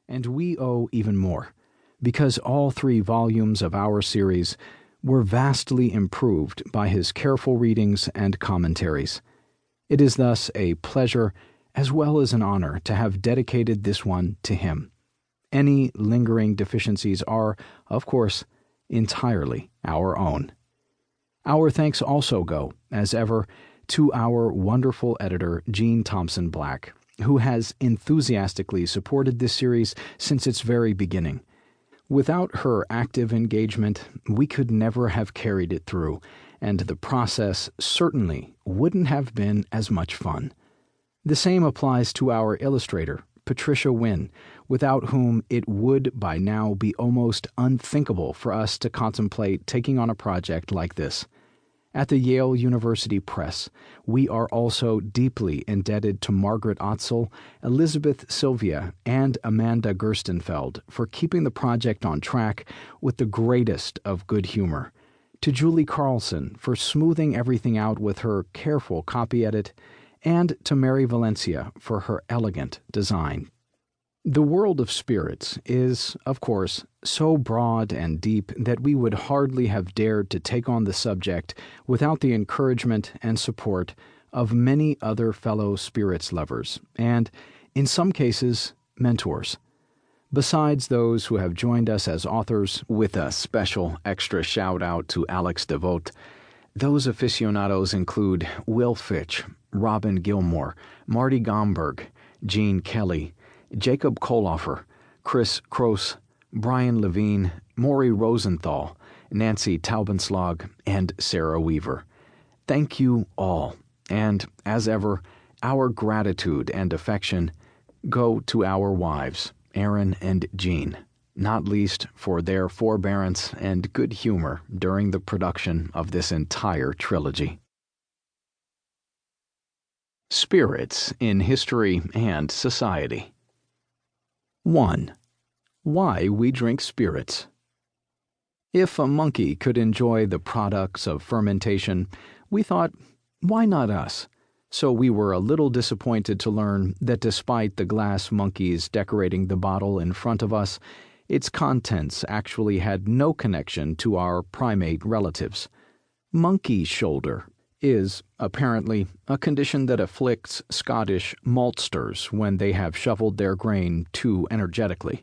And we owe even more, because all 3 volumes of our series were vastly improved by his careful readings and commentaries. It is thus a pleasure as well as an honor to have dedicated this one to him. Any lingering deficiencies are, of course, entirely our own. Our thanks also go, as ever, to our wonderful editor, Jean Thompson Black, who has enthusiastically supported this series since its very beginning. Without her active engagement, we could never have carried it through, and the process certainly wouldn't have been as much fun. The same applies to our illustrator, Patricia Wynn, without whom it would by now be almost unthinkable for us to contemplate taking on a project like this. At the Yale University Press, we are also deeply indebted to Margaret Otzel, Elizabeth Sylvia, and Amanda Gerstenfeld for keeping the project on track with the greatest of good humor, to Julie Carlson for smoothing everything out with her careful copy edit, and to Mary Valencia for her elegant design. The world of spirits is, of course, so broad and deep that we would hardly have dared to take on the subject without the encouragement and support of many other fellow spirits lovers and, in some cases, mentors. Besides those who have joined us as authors, with a special extra shout-out to Alex DeVote, those aficionados include Will Fitch, Robin Gilmore, Marty Gomberg, Gene Kelly, Jacob Koloffer, Chris Kroos, Brian Levine, Maury Rosenthal, Nancy Taubenslag, and Sarah Weaver. Thank you all, and, as ever, our gratitude and affection go to our wives, Erin and Jean, not least for their forbearance and good humor during the production of this entire trilogy. Spirits in History and Society. 1. Why we drink spirits. If a monkey could enjoy the products of fermentation, we thought, why not us? So we were a little disappointed to learn that despite the glass monkeys decorating the bottle in front of us, its contents actually had no connection to our primate relatives. Monkey shoulder is, apparently, a condition that afflicts Scottish maltsters when they have shoveled their grain too energetically.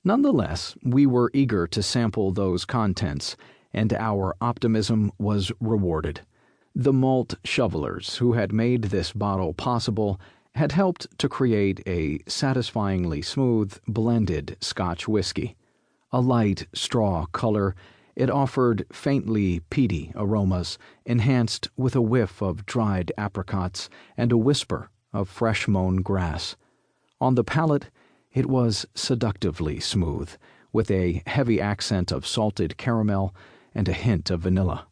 Nonetheless, we were eager to sample those contents, and our optimism was rewarded. The malt shovelers who had made this bottle possible had helped to create a satisfyingly smooth, blended Scotch whiskey. A light straw color, it offered faintly peaty aromas, enhanced with a whiff of dried apricots and a whisper of fresh-mown grass. On the palate, it was seductively smooth, with a heavy accent of salted caramel and a hint of vanilla.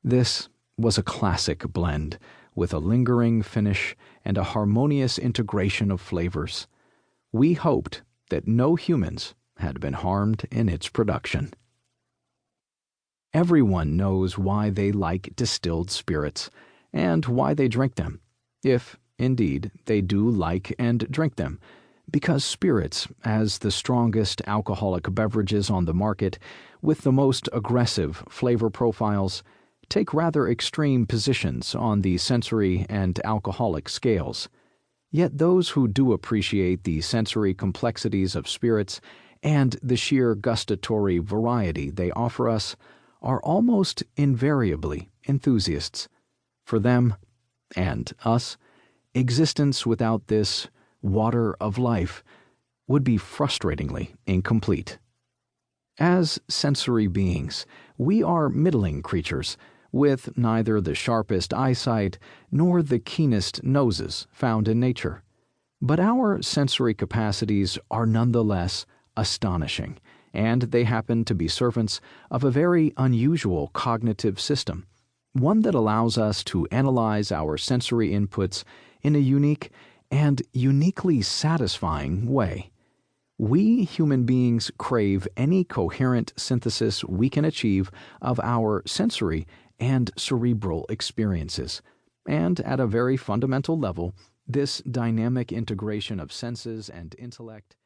This was a classic blend, with a lingering finish and a harmonious integration of flavors. We hoped that no humans had been harmed in its production. Everyone knows why they like distilled spirits, and why they drink them, if, indeed, they do like and drink them, because spirits, as the strongest alcoholic beverages on the market, with the most aggressive flavor profiles, take rather extreme positions on the sensory and alcoholic scales. Yet those who do appreciate the sensory complexities of spirits and the sheer gustatory variety they offer us are almost invariably enthusiasts. For them, and us, existence without this water of life would be frustratingly incomplete. As sensory beings, we are middling creatures, with neither the sharpest eyesight nor the keenest noses found in nature. But our sensory capacities are nonetheless astonishing, and they happen to be servants of a very unusual cognitive system, one that allows us to analyze our sensory inputs in a unique and uniquely satisfying way. We human beings crave any coherent synthesis we can achieve of our sensory and cerebral experiences, and at a very fundamental level, this dynamic integration of senses and intellect